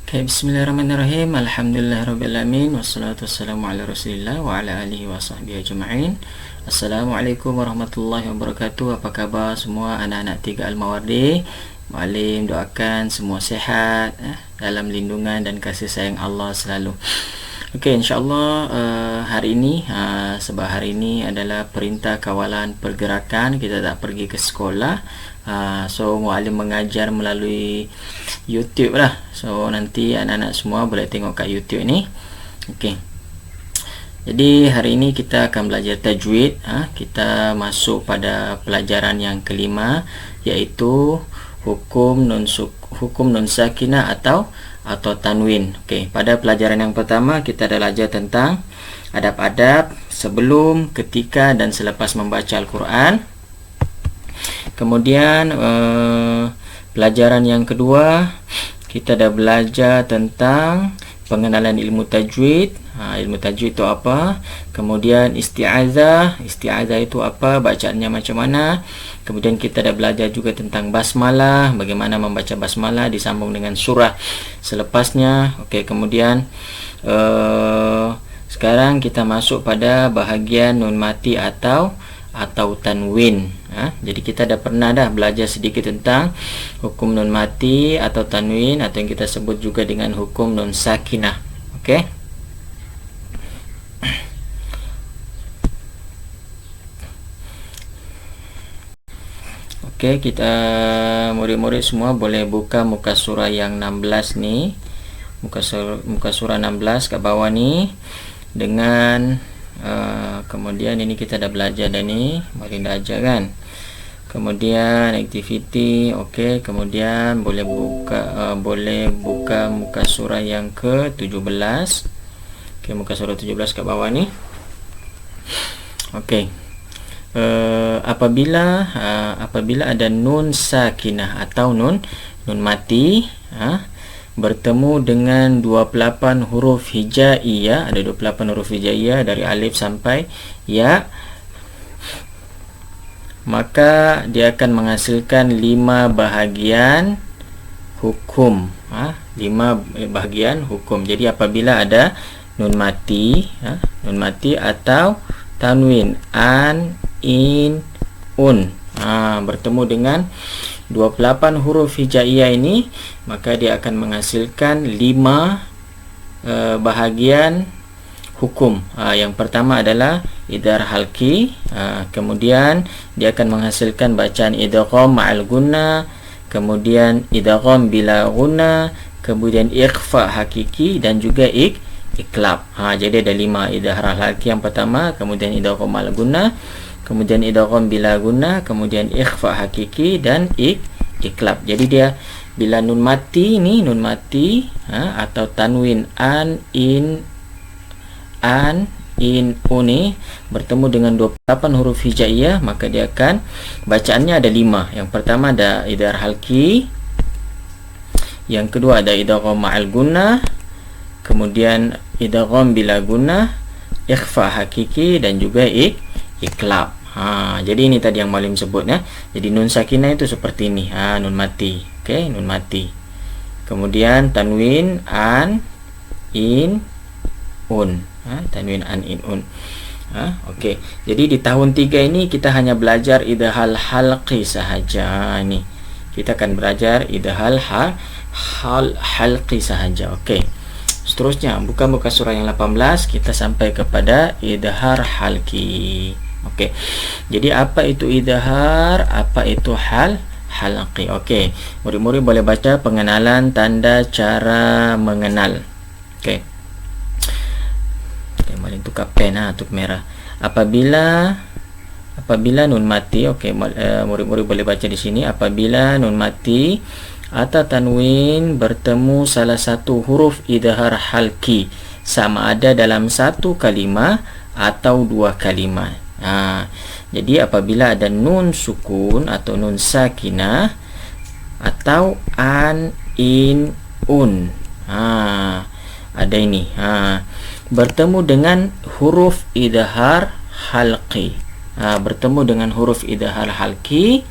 Okay, bismillahirrahmanirrahim. Alhamdulillahirrabbilalamin. Wassalatu wassalamu ala rasulillah wa ala alihi wa sahbihi ajma'in. Assalamualaikum warahmatullahi wabarakatuh. Apa khabar semua anak-anak 3 Al-Mawardi? Muallim doakan semua sihat dalam lindungan dan kasih sayang Allah selalu. Okey, insyaAllah hari ini sebab hari ini adalah perintah kawalan pergerakan, kita tak pergi ke sekolah. So muallim mengajar melalui YouTube lah. So nanti anak-anak semua boleh tengok kat YouTube ni. Okey. Jadi hari ini kita akan belajar tajwid. Kita masuk pada pelajaran yang kelima, iaitu hukum nun sakinah atau tanwin. Okey, pada pelajaran yang pertama kita dah belajar tentang adab-adab sebelum, ketika dan selepas membaca Al-Quran. Kemudian pelajaran yang kedua kita dah belajar tentang pengenalan ilmu tajwid. Ilmu tajwid itu apa? Kemudian isti'azah itu apa? Bacaannya macam mana? Kemudian kita dah belajar juga tentang basmalah, bagaimana membaca basmalah disambung dengan surah selepasnya. Okey, kemudian sekarang kita masuk pada bahagian nun mati atau tanwin. Jadi kita dah pernah belajar sedikit tentang hukum nun mati atau tanwin, atau yang kita sebut juga dengan hukum nun sakinah. Okey. Okey, kita murid-murid semua boleh buka muka surah yang 16 ni. Muka surah 16 kat bawah ni dengan kemudian ini kita dah belajar dah ni, mari dah ajar kan. Kemudian aktiviti, okey, kemudian boleh buka muka surah yang ke-17. Okey, muka surah 17 kat bawah ni. Okey. Apabila ada nun sakinah atau nun mati bertemu dengan 28 huruf hijaiyah, ada 28 huruf hijaiyah dari alif sampai ya, maka dia akan menghasilkan 5 bahagian hukum. 5 bahagian hukum. Jadi apabila ada nun mati atau tanwin an, in, un bertemu dengan 28 huruf hijaiyah ini, maka dia akan menghasilkan 5 bahagian hukum. Yang pertama adalah idhar halki, kemudian dia akan menghasilkan bacaan idgham ma'al gunna, kemudian idgham bila gunna, kemudian ikhfa hakiki dan juga iklab. Jadi ada 5 idhar halki yang pertama, kemudian idgham ma'al gunna, kemudian idgham bila guna, kemudian ikhfa hakiki dan iklab. Jadi dia bila nun mati ni, atau tanwin an, in, un ni bertemu dengan 28 huruf hijaiyah, maka dia akan bacaannya ada 5. Yang pertama ada idhar halki, yang kedua ada idgham ma'al guna, kemudian idgham bila guna, ikhfa hakiki dan juga iklab. Jadi ini tadi yang malim sebut ya. Jadi nun sakinah itu seperti ini, nun mati. Okey, nun mati. Kemudian tanwin an, in, un. Tanwin an, in, un. Okey. Jadi di tahun 3 ini kita hanya belajar idhal halqi sahaja ni. Kita akan belajar idhal halqi sahaja. Okey. Seterusnya buka muka surah yang 18, kita sampai kepada idhar halqi. Okey. Jadi apa itu idhar? Apa itu halqi? Okey. Murid-murid boleh baca pengenalan tanda cara mengenal. Okey. Okey, mari tukar pen untuk merah. Apabila nun mati, okey, murid-murid boleh baca di sini, apabila nun mati atau tanwin bertemu salah satu huruf idhar halqi, sama ada dalam satu kalimah atau 2 kalimah. Jadi apabila ada nun sukun atau nun sakinah atau an, in, un, ada ini bertemu dengan huruf idhar halqi, bertemu dengan huruf idhar halqi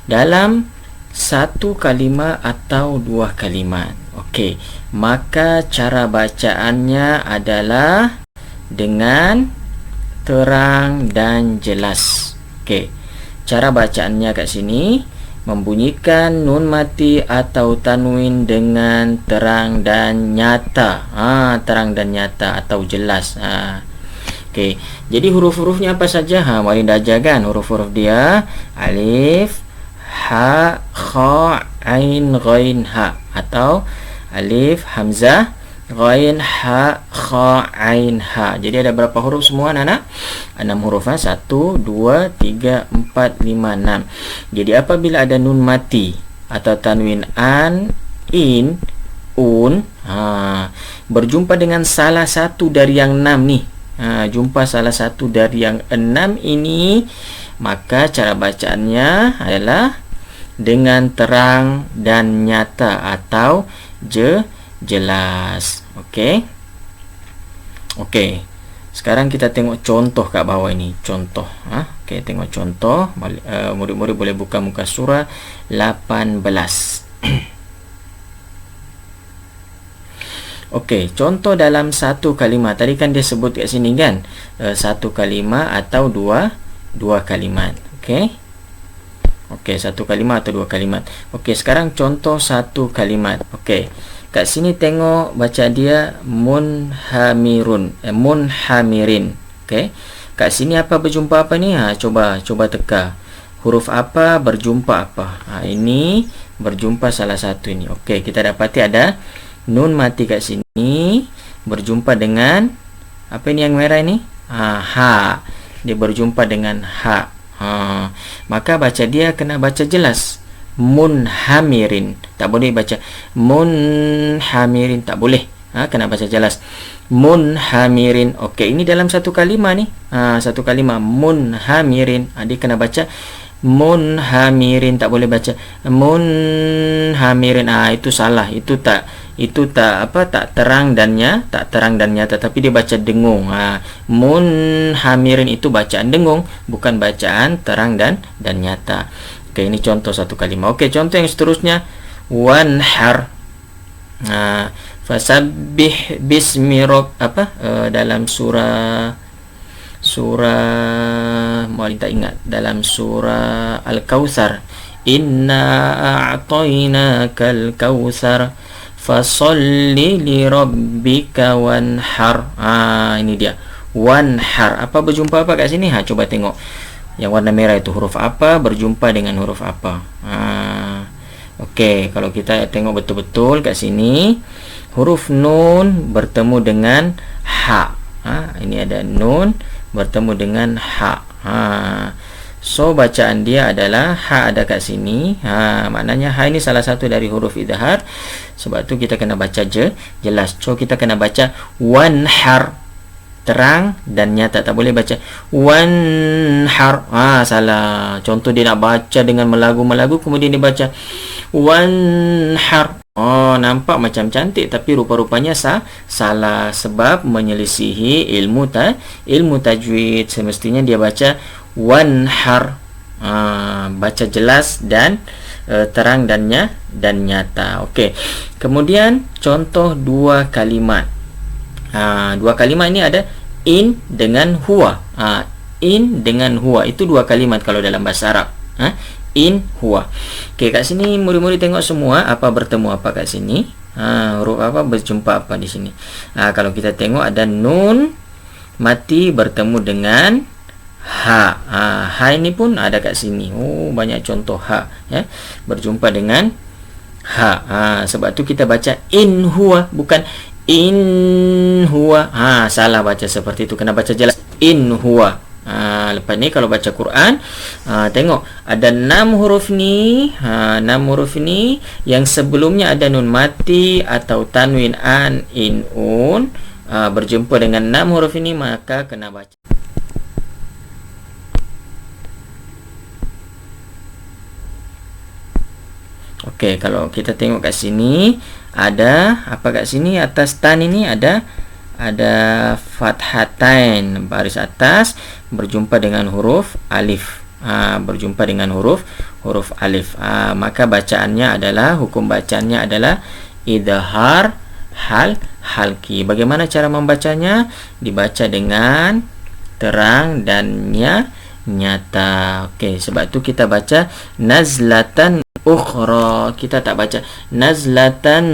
dalam satu kalimah atau 2 kalimat. Okey, maka cara bacaannya adalah dengan terang dan jelas. Okey, cara bacaannya kat sini membunyikan nun mati atau tanwin dengan terang dan nyata. Terang dan nyata atau jelas. Okey, jadi huruf-hurufnya apa saja? Mari dah ajar kan huruf-huruf dia. Alif, ha, kha, ain, ghain, ha, atau alif, hamzah, ghain, ha, kha, ain, ha. Jadi ada berapa huruf semua anak-anak? 6 huruf. 1, 2, 3, 4, 5, 6. Jadi apabila ada nun mati atau tanwin an, in, un, berjumpa dengan salah satu dari yang 6 ni, jumpa salah satu dari yang 6 ini, maka cara bacaannya adalah dengan terang dan nyata atau jelas. Okey. Okey. Sekarang kita tengok contoh kat bawah ini. Contoh. Okey, tengok contoh. Murid-murid boleh buka muka surah 18. Okey, contoh dalam satu kalimah. Tadi kan dia sebut kat sini kan, satu kalimah atau dua kalimat. Okey. Okey, satu kalimat atau dua kalimat. Okey, sekarang contoh satu kalimat. Okey. Kat sini tengok baca dia munhamirun, munhamirin. Okey. Kat sini apa berjumpa apa ni? Coba teka. Huruf apa berjumpa apa? Ini berjumpa salah satu ini. Okey, kita dapati ada nun mati kat sini berjumpa dengan apa ini yang merah ini? Ha. Dia berjumpa dengan ha. Maka baca dia kena baca jelas. Munhamirin. Tak boleh baca munhamirin, tak boleh. Kena baca jelas. Munhamirin. Okey, ini dalam satu kalimah ni. Satu kalimah munhamirin. Dia kena baca munhamirin, tak boleh baca munhamirin. Itu salah. Itu tak terang dan nyata, tapi dia baca dengung. Munhamirin itu bacaan dengung, bukan bacaan terang dan nyata. Okey, ini contoh satu kalimah. Okey, contoh yang seterusnya wanhar. Fasabbih bismi dalam surah mari tak ingat, dalam surah Al-Kautsar, inna a'tainakal kautsar fasalli li rabbika wanhar. Ini dia wanhar. Apa berjumpa apa kat sini? Coba tengok. Yang warna merah itu huruf apa berjumpa dengan huruf apa? Okey, kalau kita tengok betul-betul kat sini, huruf nun bertemu dengan ha. Ini ada nun bertemu dengan ha. So bacaan dia adalah ha ada kat sini. Maknanya ha ini salah satu dari huruf idhar. Sebab tu kita kena baca jelas. So kita kena baca wanhar, terang dan nyata, tak boleh baca wanhar. Salah. Contoh dia nak baca dengan melagu-melagu, kemudian dia baca wanhar. Nampak macam cantik, tapi rupa-rupanya salah, sebab menyelisihi ilmu tajwid. Semestinya dia baca wanhar, baca jelas dan terang dan nyata. Okey. Kemudian contoh dua kalimat. Dua kalimat ini ada in dengan huwa. In dengan huwa itu dua kalimat kalau dalam bahasa Arab. In huwa. Okey, kat sini murid-murid tengok semua apa bertemu apa kat sini. Huruf apa berjumpa apa di sini. Kalau kita tengok ada nun mati bertemu dengan ha. Ha ini pun ada kat sini. Banyak contoh ha ya. Berjumpa dengan ha. Sebab tu kita baca in huwa, bukan in huwa. Salah baca seperti itu. Kena baca jelas in huwa. Lepas ni kalau baca Quran, tengok ada 6 huruf ni. 6 huruf ni yang sebelumnya ada nun mati atau tanwin an, in, un, berjumpa dengan 6 huruf ini, maka kena baca. Okey, kalau kita tengok kat sini ada apa kat sini atas tan ini ada fathatain, baris atas berjumpa dengan huruf alif. Berjumpa dengan huruf alif. Maka bacaannya adalah, hukum bacaannya adalah idhar halki. Bagaimana cara membacanya? Dibaca dengan terang dan nyata. Okey, sebab tu kita baca nazlatan ukhra. Kita tak baca nazlatan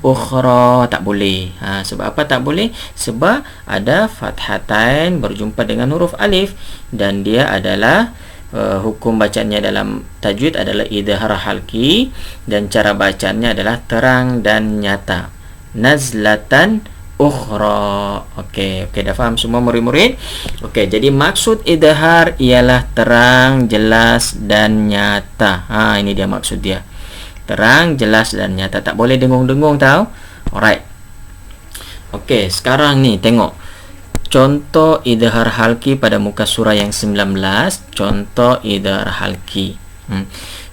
ukhra, tak boleh. Sebab apa tak boleh? Sebab ada fathatain berjumpa dengan huruf alif dan dia adalah hukum bacaannya dalam tajwid adalah idhar halki dan cara bacaannya adalah terang dan nyata. Nazlatan ukhra. Okey, dah faham semua murid-murid? Okey, jadi maksud idhar ialah terang, jelas dan nyata. Ini dia maksud dia. Terang, jelas dan nyata. Tak boleh dengung-dengung tau. Alright. Okey, sekarang ni tengok contoh idhar halki pada muka surah yang 19. Contoh idhar halki.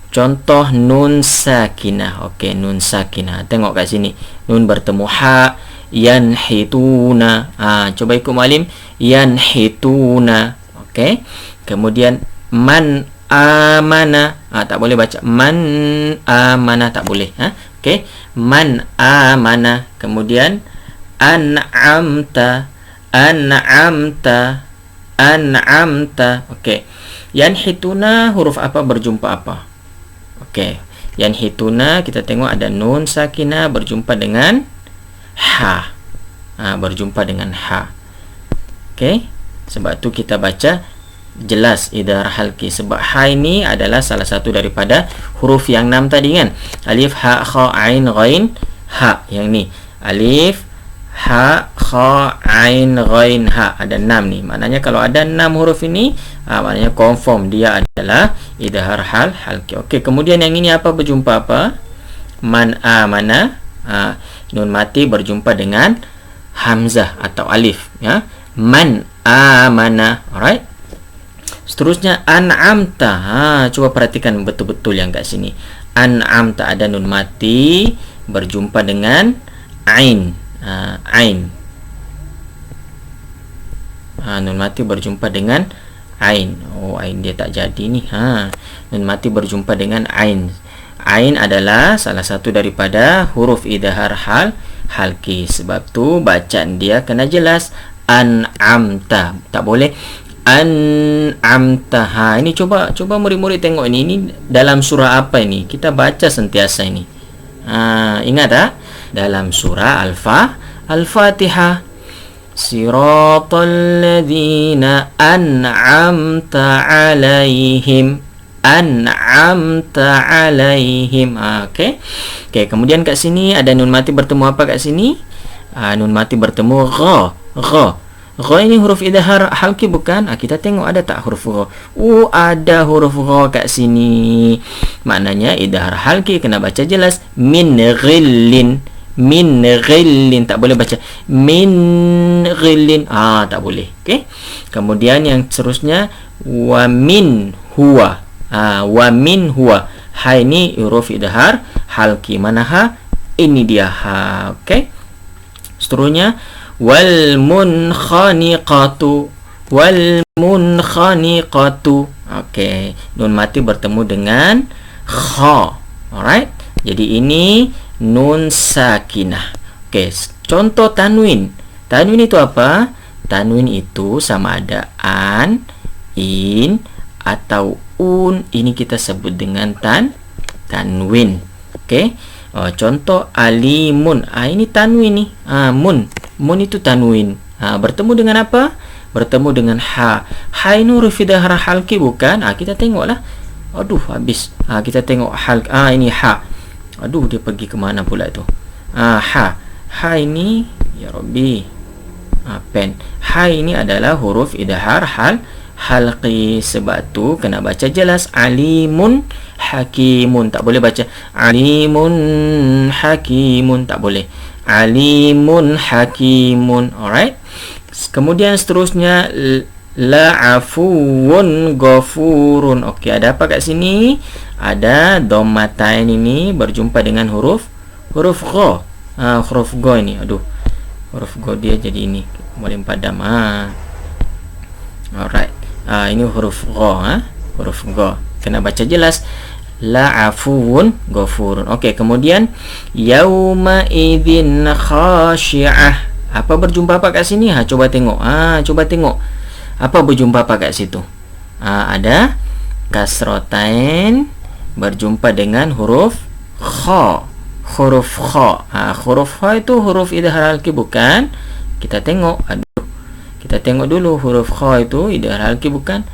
Contoh nun sakinah. Okey, nun sakinah. Tengok kat sini. Nun bertemu ha, yanhituna. Coba ikut muallim. Yanhituna. Okey. Kemudian man amana. Tak boleh baca man amana, tak boleh. Okey. Man amana. Kemudian an'amta. An'amta. Okey. Yanhituna huruf apa berjumpa apa? Okey. Yanhituna kita tengok ada nun sakinah berjumpa dengan ha. Berjumpa dengan ha. Okey. Sebab tu kita baca jelas idhar halki. Sebab ha ini adalah salah satu daripada huruf yang 6 tadi kan. Alif, ha, kha, ain, ghain, ha. Yang ni. Alif, ha, kha, ain, ghain, ha. Ada 6 ni. Maknanya kalau ada 6 huruf ini, maknanya confirm dia adalah idhar halki. Okey, kemudian yang ini apa berjumpa apa? Man amana. Nun mati berjumpa dengan hamzah atau alif, ya. Man amana. Alright. Seterusnya an'amta. Cuba perhatikan betul-betul yang kat sini. An'amta ada nun mati berjumpa dengan ain. Ain. Nun mati berjumpa dengan ain. Ain dia tak jadi ni. Nun mati berjumpa dengan ain. Ain adalah salah satu daripada huruf idhar halki. Sebab tu bacaan dia kena jelas. An'amta. Tak boleh an'amta. Ini coba murid-murid tengok ini. Ini dalam surah apa ini? Kita baca sentiasa ini. Ingat tak? Dalam surah Al-Fatihah. Siratal ladzina an'amta alaihim. An'amta alaihim. Okey. Kemudian kat sini ada nun mati bertemu apa kat sini? Nun mati bertemu gha. Gha ini huruf idhar halki bukan? Kita tengok ada tak huruf gha? Ada huruf gha kat sini. Maknanya idhar halki kena baca jelas. Min ghillin. Min ghillin. Tak boleh baca min ghillin. Tak boleh. Okey. Kemudian yang seterusnya wa min huwa. Wa min huwa. Ha ini huruf idhar halki. Mana ha? Ini dia ha. Okey. Seterusnya wal munkhaniqatu. Wal munkhaniqatu. Okey. Nun mati bertemu dengan kha. Alright. Jadi ini nun sakinah. Okey. Contoh tanwin. Tanwin itu apa? Tanwin itu sama ada an, in atau un. Ini kita sebut dengan tanwin. Okey. Contoh alimun. Ini tanwin ni. Mun itu tanwin. Bertemu dengan apa? Bertemu dengan ha. Ha ini huruf idhar halki bukan? Kita tengoklah. Aduh, habis. Kita tengok hal. Ini ha. Aduh, dia pergi ke mana pula tu? Ha. Ha ini, ya Rabbi. Pen. Ha ini adalah huruf idhar halqi. Sebab tu kena baca jelas. Alimun hakimun. Tak boleh baca alimun hakimun. Tak boleh. Alimun hakimun. Alright. Kemudian seterusnya la'afuun ghafurun. Okey, ada apa kat sini? Ada dhammatain ini berjumpa dengan huruf gha. Huruf gha ini. Aduh. Huruf gha dia jadi ini. Boleh padam. Alright. Ini huruf gha. Huruf gha. Kena baca jelas. la'afuun ghafurun. Okey, kemudian yauma idzin khashi'ah. Apa berjumpa apa kat sini? Coba tengok. Coba tengok. Apa berjumpa apa kat situ? Ada kasratain berjumpa dengan huruf kha. Huruf kha. Huruf kha itu huruf idhar halki bukan? Kita tengok. Kita tengok dulu huruf kha itu idhar halki bukan?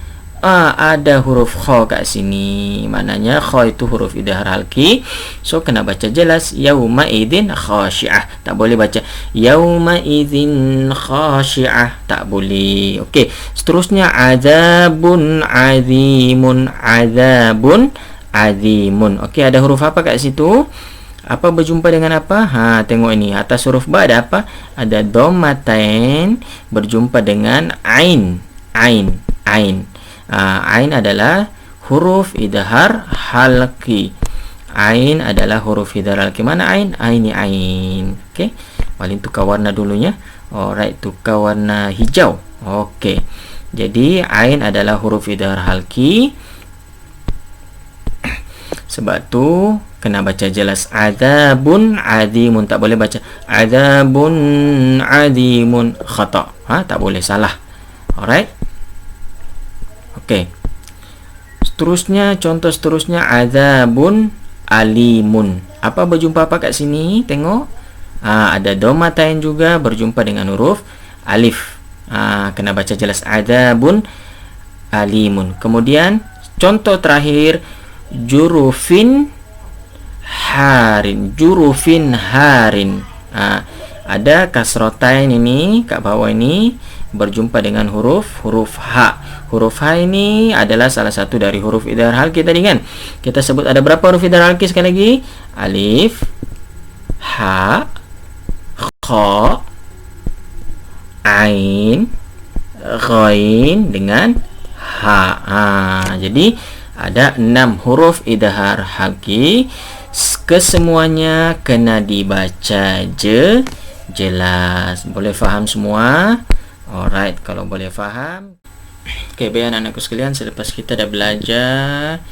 Ada huruf kha kat sini. Maknanya kha itu huruf idhar halki. So kena baca jelas yauma idzin khashi'ah. Tak boleh baca yauma idzin khashi'ah. Tak boleh. Okey, seterusnya adzabun azimun. Adzabun azimun. Okey, ada huruf apa kat situ? Apa berjumpa dengan apa? Tengok ini. Atas huruf ba ada apa? Ada dhammatain berjumpa dengan ain. Ain. Ain adalah huruf idhar halqi. Ain adalah huruf idhar halqi. Mana ain? Ini ain. Okey. Paling tukar warna dulunya. Alright, tukar warna hijau. Okey. Jadi ain adalah huruf idhar halqi. Sebab tu kena baca jelas adzabun azimun. Tak boleh baca adzabun azimun khata. Tak boleh, salah. Alright. Okey. Seterusnya, contoh seterusnya adzabun alimun. Apa berjumpa apa kat sini? Tengok. Ada dhammatain juga berjumpa dengan huruf alif. Kena baca jelas adzabun alimun. Kemudian contoh terakhir jurufin harin. Jurufin harin. Ada kasratain ini kat bawah ini berjumpa dengan huruf ha. Huruf ha ini adalah salah satu dari huruf idhar halki tadi kan. Kita sebut ada berapa huruf idhar halki sekali lagi? Alif, ha, kha, ain, ghain dengan ha. Jadi ada 6 huruf idhar halki. Kesemuanya kena dibaca jelas. Boleh faham semua? Alright, kalau boleh faham. Okey, baik anak-anakku sekalian, selepas kita dah belajar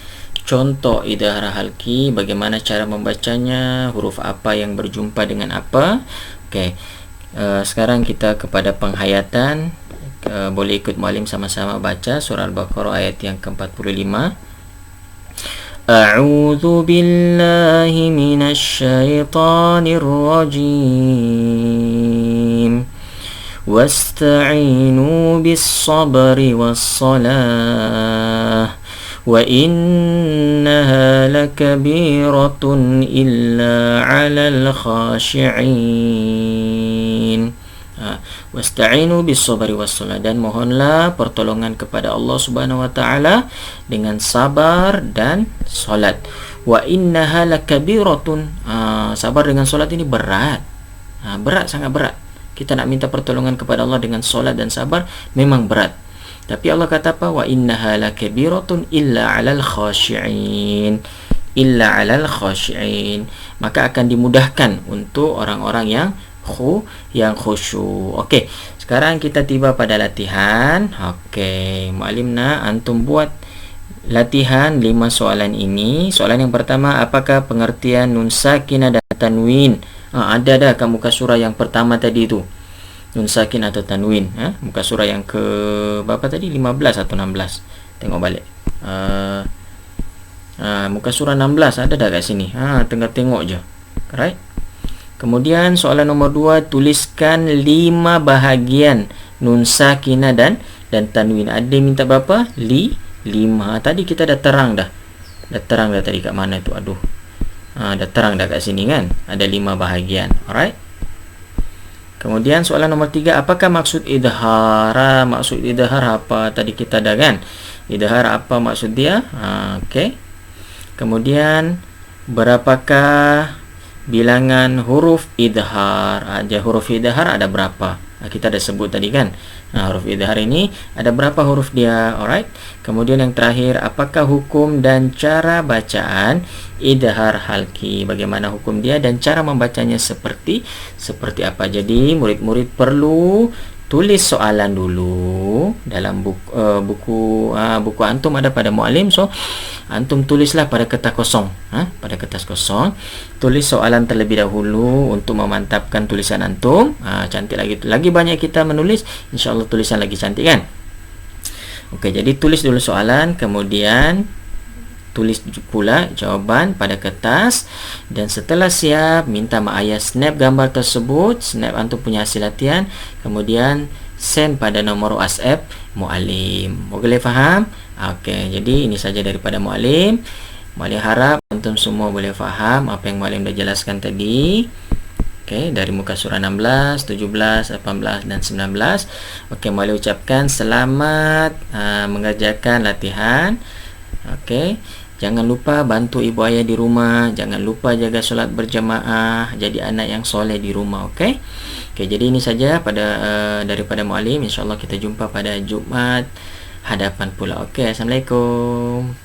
contoh idhar halki, bagaimana cara membacanya, huruf apa yang berjumpa dengan apa. Okey, sekarang kita kepada penghayatan. Boleh ikut muallim sama-sama baca surah Al-Baqarah ayat yang ke-45. A'udzu billahi minasy syaithanir rajim. Wasta'inu bis-sabri was-salah wa innaha lakabiratun illa 'alal khashi'in. Wasta'inu bis-sabri was-salah, dan mohonlah pertolongan kepada Allah Subhanahu wa taala dengan sabar dan solat. Wa innaha lakabiratun. Sabar dengan solat ini berat. Berat, sangat berat. Kita nak minta pertolongan kepada Allah dengan solat dan sabar memang berat. Tapi Allah kata apa? Wa innaha lakabiratun illa 'alal khashi'in. Illa 'alal khashi'in. Maka akan dimudahkan untuk orang-orang yang khusyuk. Okey, sekarang kita tiba pada latihan. Okey, muallim nak antum buat latihan 5 soalan ini. Soalan yang pertama, apakah pengertian nun sakinah dan tanwin? Ada dah kat muka surah yang pertama tadi tu, nun sakin atau tanwin. Muka surah yang ke berapa tadi? 15 atau 16? Tengok balik. Muka surah 16 ada dah kat sini. Tengah tengok je. Right? Kemudian soalan nombor 2, tuliskan 5 bahagian nun sakinah dan tanwin. Ada minta berapa? 5. Tadi kita dah terang dah. Dah terang dah tadi kat mana tu? Aduh. Dah terang dah kat sini kan. Ada 5 bahagian. Alright. Kemudian soalan nombor 3, apakah maksud idhar? Maksud idhar apa? Tadi kita dah kan. Idhar apa maksud dia? Okey. Kemudian berapakah bilangan huruf idhar? Huruf idhar ada berapa? Kita dah sebut tadi kan. Huruf idhar ini ada berapa huruf dia? Alright. Kemudian yang terakhir, apakah hukum dan cara bacaan idhar halki? Bagaimana hukum dia dan cara membacanya seperti apa? Jadi murid-murid perlu tulis soalan dulu. dalam buku antum ada pada muallim. So antum tulislah pada kertas kosong, pada kertas kosong tulis soalan terlebih dahulu untuk memantapkan tulisan antum. Cantik lagi banyak kita menulis, insyaallah tulisan lagi cantik kan. Okey, jadi tulis dulu soalan, kemudian tulis pula jawapan pada kertas, dan setelah siap minta mak ayah snap gambar tersebut, snap antum punya hasil latihan, kemudian send pada nomor WhatsApp muallim. Boleh faham? Okey, jadi ini saja daripada muallim. Muallim harap antum semua boleh faham apa yang muallim dah jelaskan tadi. Okey, dari muka surah 16, 17, 18 dan 19. Okey, muallim ucapkan selamat mengerjakan latihan. Okey, jangan lupa bantu ibu ayah di rumah, jangan lupa jaga solat berjamaah, jadi anak yang soleh di rumah. Okey. Okey, jadi ini saja daripada muallim. Insyaallah kita jumpa pada Jumaat hadapan pula. Okey, assalamualaikum.